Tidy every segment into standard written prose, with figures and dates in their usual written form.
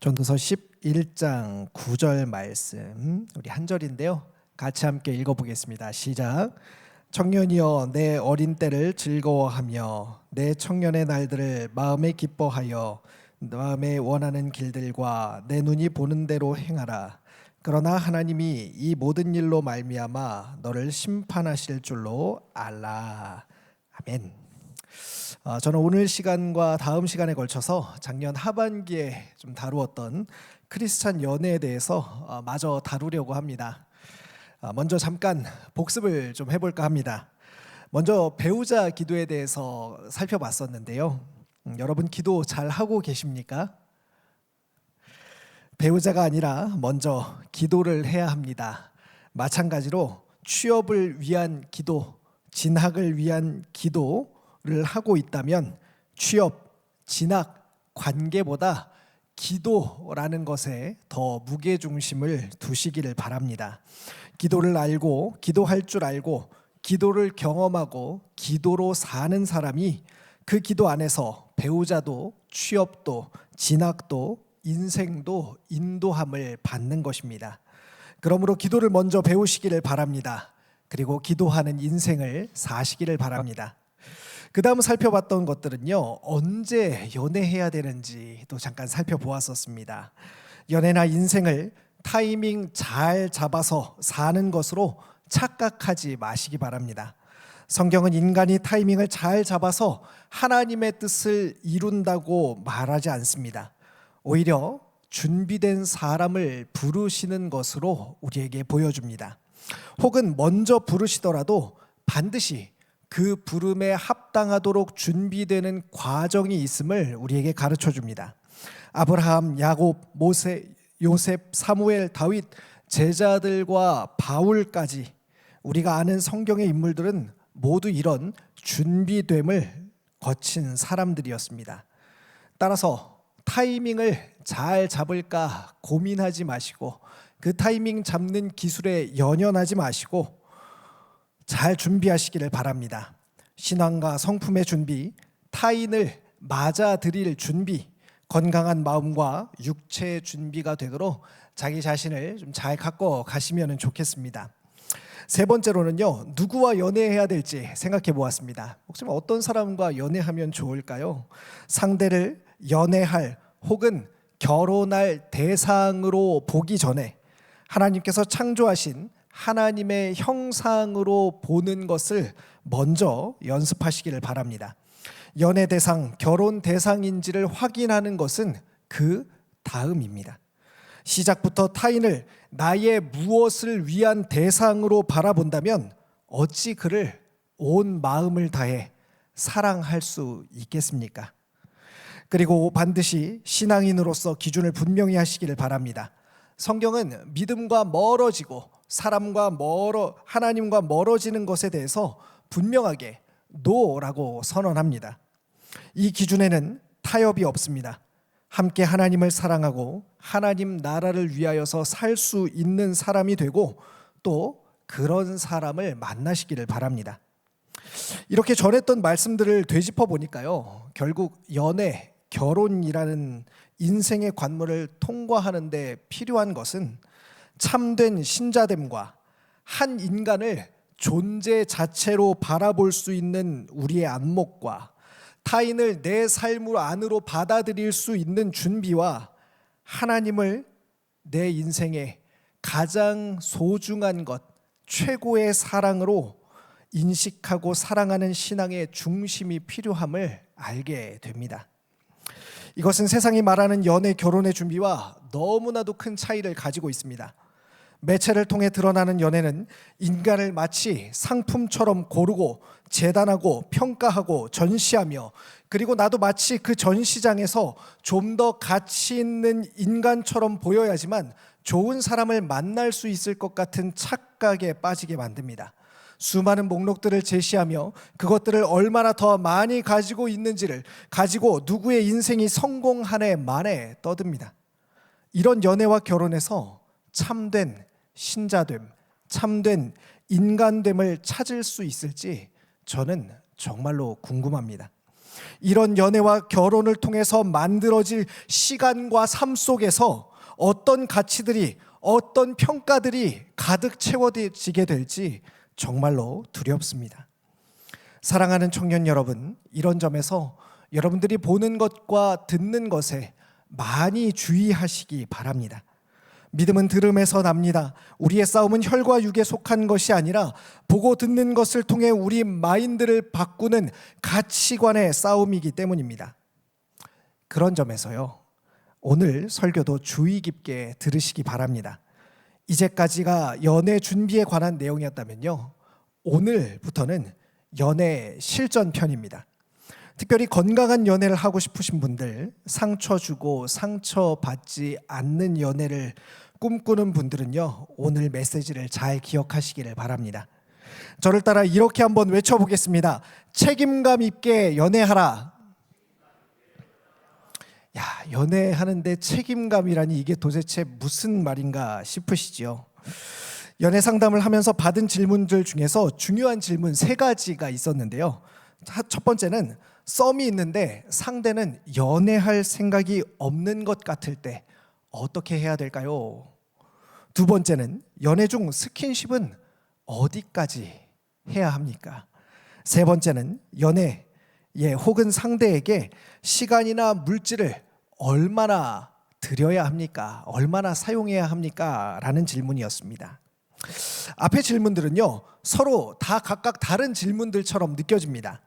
전도서 11장 9절 말씀, 우리 한 절인데요. 같이 함께 읽어보겠습니다. 시작. 청년이여 내 어린 때를 즐거워하며 내 청년의 날들을 마음에 기뻐하여 마음에 원하는 길들과 내 눈이 보는 대로 행하라. 그러나 하나님이 이 모든 일로 말미암아 너를 심판하실 줄로 알라. 아멘. 저는 오늘 시간과 다음 시간에 걸쳐서 작년 하반기에 좀 다루었던 크리스찬 연애에 대해서 마저 다루려고 합니다. 먼저 잠깐 복습을 좀 해볼까 합니다. 먼저 배우자 기도에 대해서 살펴봤었는데요. 여러분 기도 잘 하고 계십니까? 배우자가 아니라 먼저 기도를 해야 합니다. 마찬가지로 취업을 위한 기도, 진학을 위한 기도를 하고 있다면 취업, 진학, 관계보다 기도라는 것에 더 무게중심을 두시기를 바랍니다. 기도를 알고, 기도할 줄 알고, 기도를 경험하고 기도로 사는 사람이 그 기도 안에서 배우자도 취업도 진학도 인생도 인도함을 받는 것입니다. 그러므로 기도를 먼저 배우시기를 바랍니다. 그리고 기도하는 인생을 사시기를 바랍니다. 그 다음 살펴봤던 것들은요, 언제 연애해야 되는지 또 잠깐 살펴보았었습니다. 연애나 인생을 타이밍 잘 잡아서 사는 것으로 착각하지 마시기 바랍니다. 성경은 인간이 타이밍을 잘 잡아서 하나님의 뜻을 이룬다고 말하지 않습니다. 오히려 준비된 사람을 부르시는 것으로 우리에게 보여줍니다. 혹은 먼저 부르시더라도 반드시 그 부름에 합당하도록 준비되는 과정이 있음을 우리에게 가르쳐 줍니다. 아브라함, 야곱, 모세, 요셉, 사무엘, 다윗, 제자들과 바울까지 우리가 아는 성경의 인물들은 모두 이런 준비됨을 거친 사람들이었습니다. 따라서 타이밍을 잘 잡을까 고민하지 마시고 그 타이밍 잡는 기술에 연연하지 마시고 잘 준비하시기를 바랍니다. 신앙과 성품의 준비, 타인을 맞아들일 준비, 건강한 마음과 육체의 준비가 되도록 자기 자신을 좀 잘 갖고 가시면 좋겠습니다. 세 번째로는요, 누구와 연애해야 될지 생각해 보았습니다. 혹시 어떤 사람과 연애하면 좋을까요? 상대를 연애할 혹은 결혼할 대상으로 보기 전에 하나님께서 창조하신 하나님의 형상으로 보는 것을 먼저 연습하시기를 바랍니다. 연애 대상, 결혼 대상인지를 확인하는 것은 그 다음입니다. 시작부터 타인을 나의 무엇을 위한 대상으로 바라본다면 어찌 그를 온 마음을 다해 사랑할 수 있겠습니까? 그리고 반드시 신앙인으로서 기준을 분명히 하시기를 바랍니다. 성경은 믿음과 멀어지고 하나님과 멀어지는 것에 대해서 분명하게 노라고 선언합니다. 이 기준에는 타협이 없습니다. 함께 하나님을 사랑하고 하나님 나라를 위하여서 살 수 있는 사람이 되고 또 그런 사람을 만나시기를 바랍니다. 이렇게 전했던 말씀들을 되짚어 보니까요, 결국 연애, 결혼이라는 인생의 관문을 통과하는 데 필요한 것은 참된 신자됨과 한 인간을 존재 자체로 바라볼 수 있는 우리의 안목과 타인을 내 삶 안으로 받아들일 수 있는 준비와 하나님을 내 인생의 가장 소중한 것, 최고의 사랑으로 인식하고 사랑하는 신앙의 중심이 필요함을 알게 됩니다. 이것은 세상이 말하는 연애, 결혼의 준비와 너무나도 큰 차이를 가지고 있습니다. 매체를 통해 드러나는 연애는 인간을 마치 상품처럼 고르고 재단하고 평가하고 전시하며 그리고 나도 마치 그 전시장에서 좀 더 가치 있는 인간처럼 보여야지만 좋은 사람을 만날 수 있을 것 같은 착각에 빠지게 만듭니다. 수많은 목록들을 제시하며 그것들을 얼마나 더 많이 가지고 있는지를 가지고 누구의 인생이 성공하네 마네 떠듭니다. 이런 연애와 결혼에서 참된 신자됨, 참된 인간됨을 찾을 수 있을지 저는 정말로 궁금합니다. 이런 연애와 결혼을 통해서 만들어질 시간과 삶 속에서 어떤 가치들이, 어떤 평가들이 가득 채워지게 될지 정말로 두렵습니다. 사랑하는 청년 여러분, 이런 점에서 여러분들이 보는 것과 듣는 것에 많이 주의하시기 바랍니다. 믿음은 들음에서 납니다. 우리의 싸움은 혈과 육에 속한 것이 아니라 보고 듣는 것을 통해 우리 마인드를 바꾸는 가치관의 싸움이기 때문입니다. 그런 점에서요, 오늘 설교도 주의 깊게 들으시기 바랍니다. 이제까지가 연애 준비에 관한 내용이었다면요, 오늘부터는 연애 실전 편입니다. 특별히 건강한 연애를 하고 싶으신 분들, 상처 주고 상처받지 않는 연애를 꿈꾸는 분들은요, 오늘 메시지를 잘 기억하시기를 바랍니다. 저를 따라 이렇게 한번 외쳐보겠습니다. 책임감 있게 연애하라. 야, 연애하는데 책임감이라니 이게 도대체 무슨 말인가 싶으시죠? 연애 상담을 하면서 받은 질문들 중에서 중요한 질문 3가지가 있었는데요. 첫 번째는 썸이 있는데 상대는 연애할 생각이 없는 것 같을 때 어떻게 해야 될까요? 두 번째는 연애 중 스킨십은 어디까지 해야 합니까? 세 번째는 연애 혹은 상대에게 시간이나 물질을 얼마나 드려야 합니까? 얼마나 사용해야 합니까? 라는 질문이었습니다. 앞의 질문들은요, 서로 다 각각 다른 질문들처럼 느껴집니다.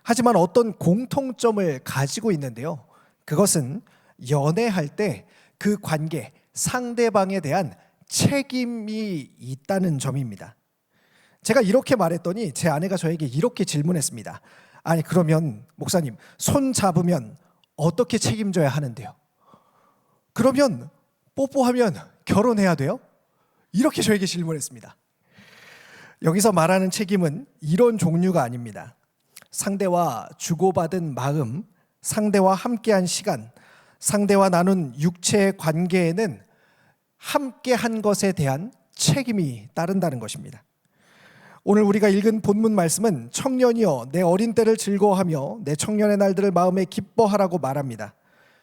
하지만 어떤 공통점을 가지고 있는데요, 그것은 연애할 때 그 관계, 상대방에 대한 책임이 있다는 점입니다. 제가 이렇게 말했더니 제 아내가 저에게 이렇게 질문했습니다. 아니, 그러면 목사님, 손 잡으면 어떻게 책임져야 하는데요? 그러면 뽀뽀하면 결혼해야 돼요? 이렇게 저에게 질문했습니다. 여기서 말하는 책임은 이런 종류가 아닙니다. 상대와 주고받은 마음, 상대와 함께한 시간, 상대와 나눈 육체의 관계에는 함께한 것에 대한 책임이 따른다는 것입니다. 오늘 우리가 읽은 본문 말씀은 청년이여 내 어린 때를 즐거워하며 내 청년의 날들을 마음에 기뻐하라고 말합니다.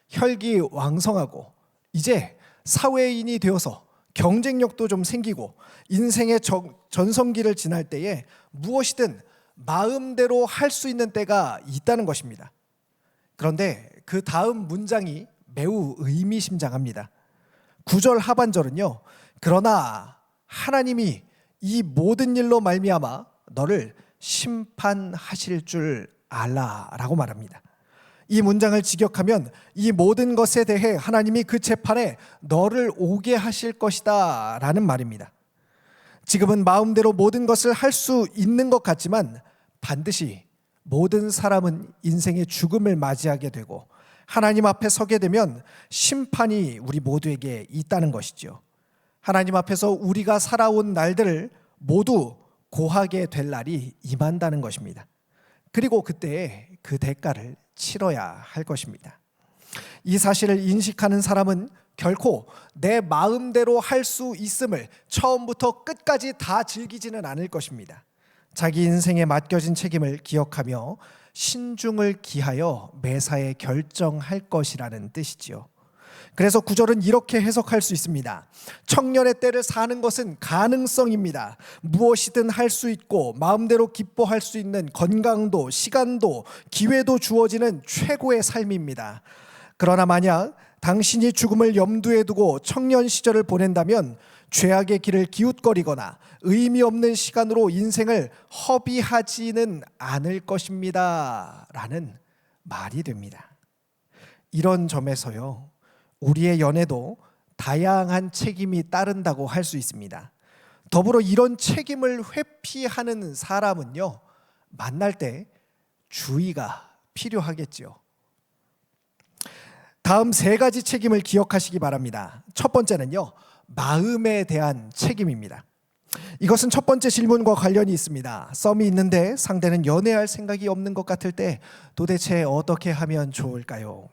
혈기왕성하고 이제 사회인이 되어서 경쟁력도 좀 생기고 인생의 전성기를 지날 때에 무엇이든 마음대로 할 수 있는 때가 있다는 것입니다. 그런데 그 다음 문장이 매우 의미심장합니다. 9절 하반절은요, 그러나 하나님이 이 모든 일로 말미암아 너를 심판하실 줄 알라라고 말합니다. 이 문장을 직역하면 이 모든 것에 대해 하나님이 그 재판에 너를 오게 하실 것이다 라는 말입니다. 지금은 마음대로 모든 것을 할 수 있는 것 같지만 반드시 모든 사람은 인생의 죽음을 맞이하게 되고 하나님 앞에 서게 되면 심판이 우리 모두에게 있다는 것이죠. 하나님 앞에서 우리가 살아온 날들을 모두 고하게 될 날이 임한다는 것입니다. 그리고 그때 그 대가를 치러야 할 것입니다. 이 사실을 인식하는 사람은 결코 내 마음대로 할 수 있음을 처음부터 끝까지 다 즐기지는 않을 것입니다. 자기 인생에 맡겨진 책임을 기억하며 신중을 기하여 매사에 결정할 것이라는 뜻이지요. 그래서 9절은 이렇게 해석할 수 있습니다. 청년의 때를 사는 것은 가능성입니다. 무엇이든 할 수 있고 마음대로 기뻐할 수 있는 건강도 시간도 기회도 주어지는 최고의 삶입니다. 그러나 만약 당신이 죽음을 염두에 두고 청년 시절을 보낸다면 죄악의 길을 기웃거리거나 의미 없는 시간으로 인생을 허비하지는 않을 것입니다 라는 말이 됩니다. 이런 점에서요, 우리의 연애도 다양한 책임이 따른다고 할 수 있습니다. 더불어 이런 책임을 회피하는 사람은요, 만날 때 주의가 필요하겠죠. 다음 3가지 책임을 기억하시기 바랍니다. 첫 번째는요, 마음에 대한 책임입니다. 이것은 첫 번째 질문과 관련이 있습니다. 썸이 있는데 상대는 연애할 생각이 없는 것 같을 때 도대체 어떻게 하면 좋을까요?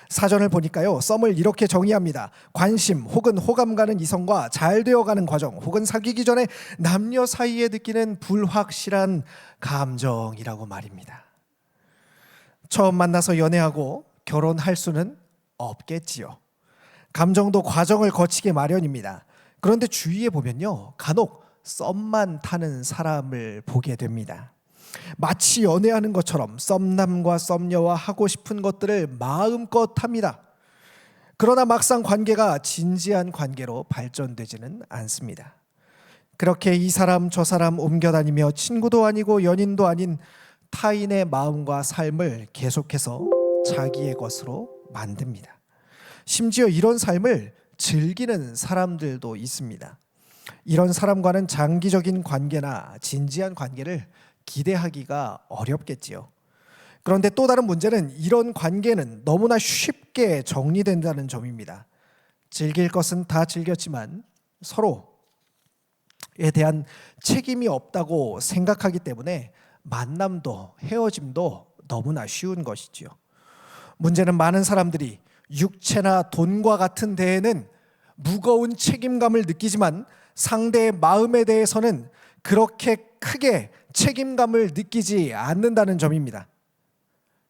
사전을 보니까요, 썸을 이렇게 정의합니다. 관심 혹은 호감 가는 이성과 잘 되어가는 과정 혹은 사귀기 전에 남녀 사이에 느끼는 불확실한 감정이라고 말입니다. 처음 만나서 연애하고 결혼할 수는 없겠지요. 감정도 과정을 거치게 마련입니다. 그런데 주위에 보면요, 간혹 썸만 타는 사람을 보게 됩니다. 마치 연애하는 것처럼 썸남과 썸녀와 하고 싶은 것들을 마음껏 합니다. 그러나 막상 관계가 진지한 관계로 발전되지는 않습니다. 그렇게 이 사람 저 사람 옮겨다니며 친구도 아니고 연인도 아닌 타인의 마음과 삶을 계속해서 자기의 것으로 만듭니다. 심지어 이런 삶을 즐기는 사람들도 있습니다. 이런 사람과는 장기적인 관계나 진지한 관계를 기대하기가 어렵겠지요. 그런데 또 다른 문제는 이런 관계는 너무나 쉽게 정리된다는 점입니다. 즐길 것은 다 즐겼지만 서로에 대한 책임이 없다고 생각하기 때문에 만남도 헤어짐도 너무나 쉬운 것이지요. 문제는 많은 사람들이 육체나 돈과 같은 데에는 무거운 책임감을 느끼지만 상대의 마음에 대해서는 그렇게 크게 책임감을 느끼지 않는다는 점입니다.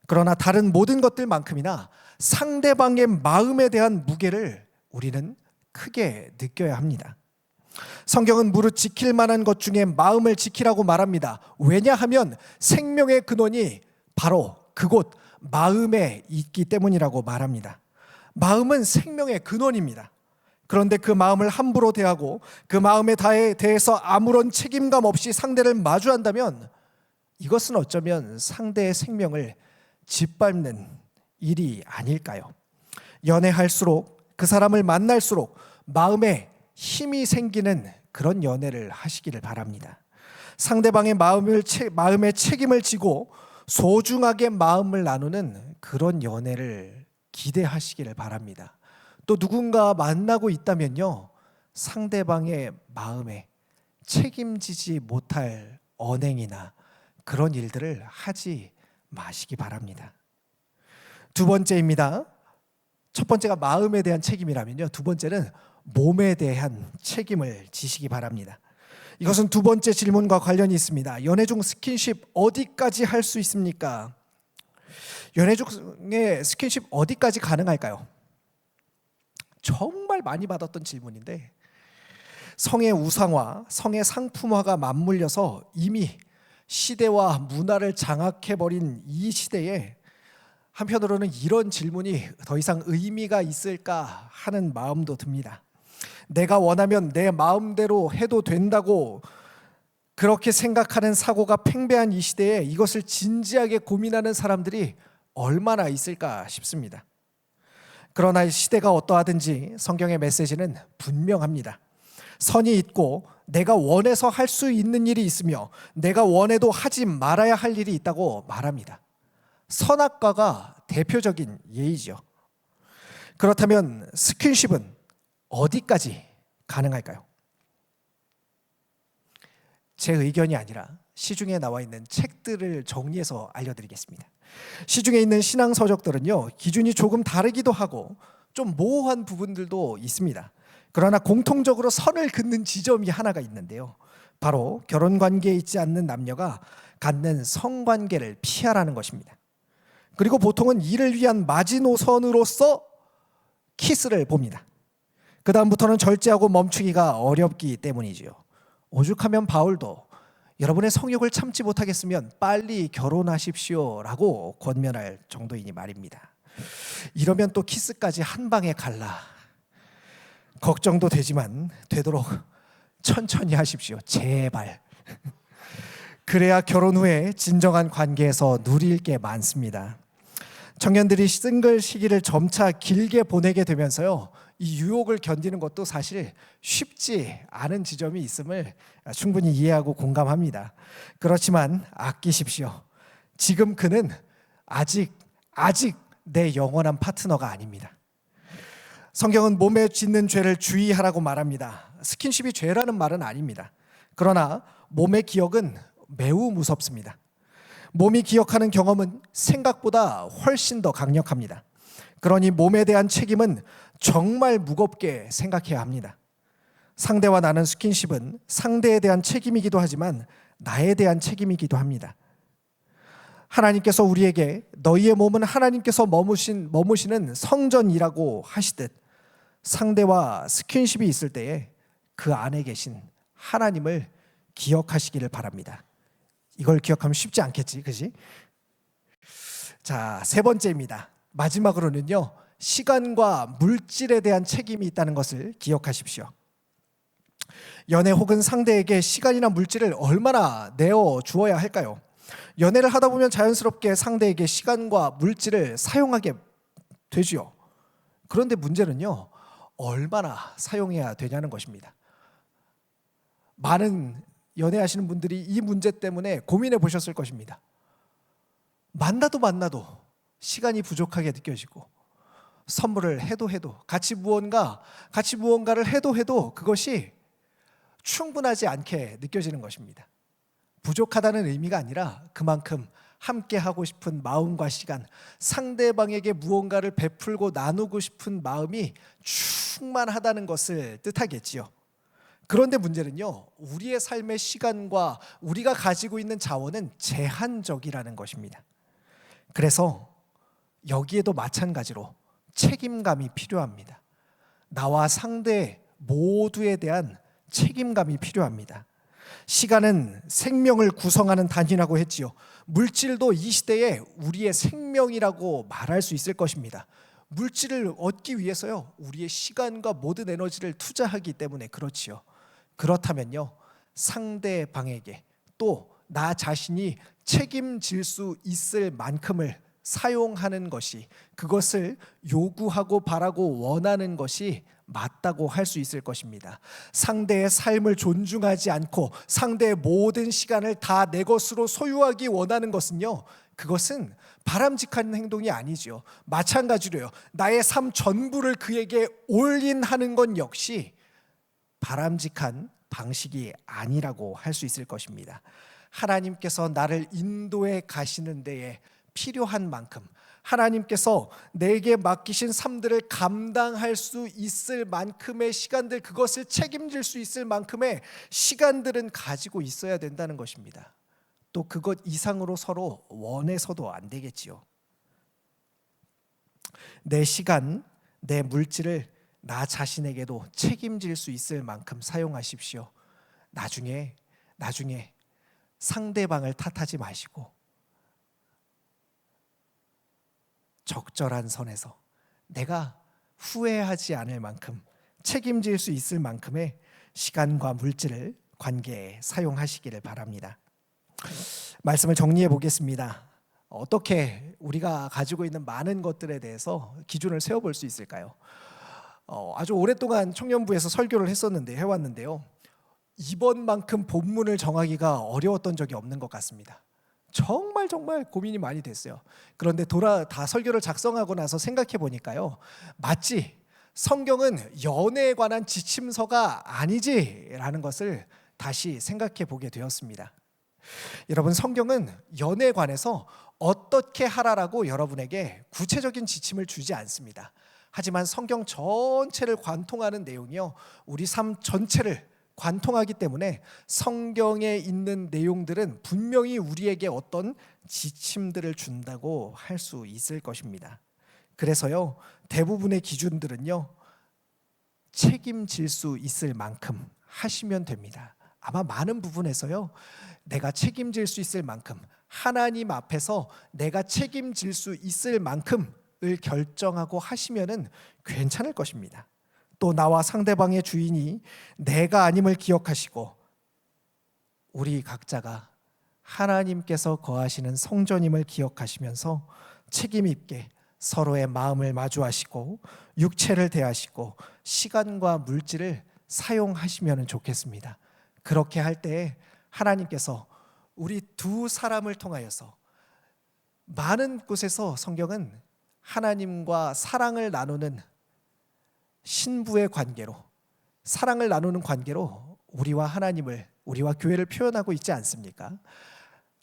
그러나 다른 모든 것들만큼이나 상대방의 마음에 대한 무게를 우리는 크게 느껴야 합니다. 성경은 무릇 지킬 만한 것 중에 마음을 지키라고 말합니다. 왜냐하면 생명의 근원이 바로 그곳 마음에 있기 때문이라고 말합니다. 마음은 생명의 근원입니다. 그런데 그 마음을 함부로 대하고 그 마음에 대해서 아무런 책임감 없이 상대를 마주한다면 이것은 어쩌면 상대의 생명을 짓밟는 일이 아닐까요? 연애할수록 그 사람을 만날수록 마음에 힘이 생기는 그런 연애를 하시기를 바랍니다. 상대방의 마음에 책임을 지고 소중하게 마음을 나누는 그런 연애를 기대하시기를 바랍니다. 또 누군가 만나고 있다면요, 상대방의 마음에 책임지지 못할 언행이나 그런 일들을 하지 마시기 바랍니다. 두 번째입니다. 첫 번째가 마음에 대한 책임이라면요, 두 번째는 몸에 대한 책임을 지시기 바랍니다. 이것은 두 번째 질문과 관련이 있습니다. 연애 중 스킨십 어디까지 할 수 있습니까? 연애 중에 스킨십 어디까지 가능할까요? 정말 많이 받았던 질문인데, 성의 우상화, 성의 상품화가 맞물려서 이미 시대와 문화를 장악해버린 이 시대에 한편으로는 이런 질문이 더 이상 의미가 있을까 하는 마음도 듭니다. 내가 원하면 내 마음대로 해도 된다고 그렇게 생각하는 사고가 팽배한 이 시대에 이것을 진지하게 고민하는 사람들이 얼마나 있을까 싶습니다. 그러나 시대가 어떠하든지 성경의 메시지는 분명합니다. 선이 있고 내가 원해서 할 수 있는 일이 있으며 내가 원해도 하지 말아야 할 일이 있다고 말합니다. 선악과가 대표적인 예이죠. 그렇다면 스킨십은 어디까지 가능할까요? 제 의견이 아니라 시중에 나와 있는 책들을 정리해서 알려드리겠습니다. 시중에 있는 신앙 서적들은요, 기준이 조금 다르기도 하고 좀 모호한 부분들도 있습니다. 그러나 공통적으로 선을 긋는 지점이 하나가 있는데요, 바로 결혼관계에 있지 않는 남녀가 갖는 성관계를 피하라는 것입니다. 그리고 보통은 이를 위한 마지노선으로서 키스를 봅니다. 그 다음부터는 절제하고 멈추기가 어렵기 때문이지요. 오죽하면 바울도 여러분의 성욕을 참지 못하겠으면 빨리 결혼하십시오라고 권면할 정도이니 말입니다. 이러면 또 키스까지 한 방에 갈라 걱정도 되지만 되도록 천천히 하십시오. 제발. 그래야 결혼 후에 진정한 관계에서 누릴 게 많습니다. 청년들이 싱글 시기를 점차 길게 보내게 되면서요, 이 유혹을 견디는 것도 사실 쉽지 않은 지점이 있음을 충분히 이해하고 공감합니다. 그렇지만 아끼십시오. 지금 그는 아직 내 영원한 파트너가 아닙니다. 성경은 몸에 짓는 죄를 주의하라고 말합니다. 스킨십이 죄라는 말은 아닙니다. 그러나 몸의 기억은 매우 무섭습니다. 몸이 기억하는 경험은 생각보다 훨씬 더 강력합니다. 그러니 몸에 대한 책임은 정말 무겁게 생각해야 합니다. 상대와 나눈 스킨십은 상대에 대한 책임이기도 하지만 나에 대한 책임이기도 합니다. 하나님께서 우리에게 너희의 몸은 하나님께서 머무시는 성전이라고 하시듯 상대와 스킨십이 있을 때에 그 안에 계신 하나님을 기억하시기를 바랍니다. 이걸 기억하면 쉽지 않겠지, 그지? 자, 세 번째입니다. 마지막으로는요, 시간과 물질에 대한 책임이 있다는 것을 기억하십시오. 연애 혹은 상대에게 시간이나 물질을 얼마나 내어 주어야 할까요? 연애를 하다 보면 자연스럽게 상대에게 시간과 물질을 사용하게 되지요. 그런데 문제는요, 얼마나 사용해야 되냐는 것입니다. 많은 연애하시는 분들이 이 문제 때문에 고민해 보셨을 것입니다. 만나도 시간이 부족하게 느껴지고, 선물을 해도 같이 무언가를 해도 그것이 충분하지 않게 느껴지는 것입니다. 부족하다는 의미가 아니라 그만큼 함께 하고 싶은 마음과 시간, 상대방에게 무언가를 베풀고 나누고 싶은 마음이 충만하다는 것을 뜻하겠지요. 그런데 문제는요, 우리의 삶의 시간과 우리가 가지고 있는 자원은 제한적이라는 것입니다. 그래서 여기에도 마찬가지로 책임감이 필요합니다. 나와 상대 모두에 대한 책임감이 필요합니다. 시간은 생명을 구성하는 단위라고 했지요. 물질도 이 시대에 우리의 생명이라고 말할 수 있을 것입니다. 물질을 얻기 위해서요, 우리의 시간과 모든 에너지를 투자하기 때문에 그렇지요. 그렇다면요, 상대방에게 또 나 자신이 책임질 수 있을 만큼을 사용하는 것이, 그것을 요구하고 바라고 원하는 것이 맞다고 할 수 있을 것입니다. 상대의 삶을 존중하지 않고 상대의 모든 시간을 다 내 것으로 소유하기 원하는 것은요, 그것은 바람직한 행동이 아니죠. 마찬가지로요, 나의 삶 전부를 그에게 올인하는 건 역시 바람직한 방식이 아니라고 할 수 있을 것입니다. 하나님께서 나를 인도해 가시는 데에 필요한 만큼, 하나님께서 내게 맡기신 삶들을 감당할 수 있을 만큼의 시간들, 그것을 책임질 수 있을 만큼의 시간들은 가지고 있어야 된다는 것입니다. 또 그것 이상으로 서로 원해서도 안 되겠지요. 내 시간, 내 물질을 나 자신에게도 책임질 수 있을 만큼 사용하십시오. 나중에 상대방을 탓하지 마시고 적절한 선에서 내가 후회하지 않을 만큼 책임질 수 있을 만큼의 시간과 물질을 관계에 사용하시기를 바랍니다. 말씀을 정리해 보겠습니다. 어떻게 우리가 가지고 있는 많은 것들에 대해서 기준을 세워볼 수 있을까요? 아주 오랫동안 청년부에서 설교를 해왔는데요, 이번만큼 본문을 정하기가 어려웠던 적이 없는 것 같습니다. 정말 고민이 많이 됐어요. 그런데 다 설교를 작성하고 나서 생각해 보니까요, 맞지, 성경은 연애에 관한 지침서가 아니지라는 것을 다시 생각해 보게 되었습니다. 여러분, 성경은 연애에 관해서 어떻게 하라라고 여러분에게 구체적인 지침을 주지 않습니다. 하지만 성경 전체를 관통하는 내용이요, 우리 삶 전체를 관통하기 때문에 성경에 있는 내용들은 분명히 우리에게 어떤 지침들을 준다고 할 수 있을 것입니다. 그래서요, 대부분의 기준들은요, 책임질 수 있을 만큼 하시면 됩니다. 아마 많은 부분에서요, 내가 책임질 수 있을 만큼, 하나님 앞에서 내가 책임질 수 있을 만큼을 결정하고 하시면은 괜찮을 것입니다. 또 나와 상대방의 주인이 내가 아님을 기억하시고, 우리 각자가 하나님께서 거하시는 성전임을 기억하시면서 책임 있게 서로의 마음을 마주하시고 육체를 대하시고 시간과 물질을 사용하시면 좋겠습니다. 그렇게 할 때 하나님께서 우리 두 사람을 통하여서, 많은 곳에서 성경은 하나님과 사랑을 나누는 신부의 관계로, 사랑을 나누는 관계로 우리와 하나님을, 우리와 교회를 표현하고 있지 않습니까?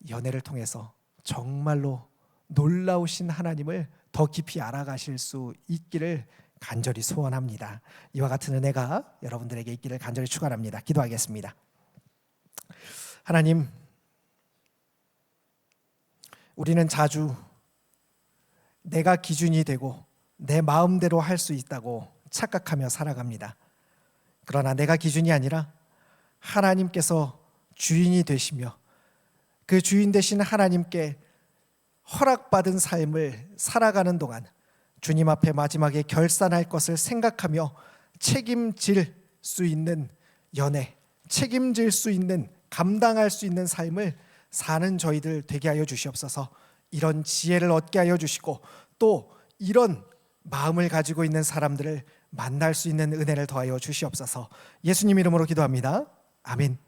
연애를 통해서 정말로 놀라우신 하나님을 더 깊이 알아가실 수 있기를 간절히 소원합니다. 이와 같은 은혜가 여러분들에게 있기를 간절히 축원합니다. 기도하겠습니다. 하나님, 우리는 자주 내가 기준이 되고 내 마음대로 할 수 있다고 착각하며 살아갑니다. 그러나 내가 기준이 아니라 하나님께서 주인이 되시며 그 주인 되신 하나님께 허락받은 삶을 살아가는 동안 주님 앞에 마지막에 결산할 것을 생각하며 책임질 수 있는 연애, 책임질 수 있는, 감당할 수 있는 삶을 사는 저희들 되게 하여 주시옵소서. 이런 지혜를 얻게 하여 주시고 또 이런 마음을 가지고 있는 사람들을 만날 수 있는 은혜를 더하여 주시옵소서. 예수님 이름으로 기도합니다. 아멘.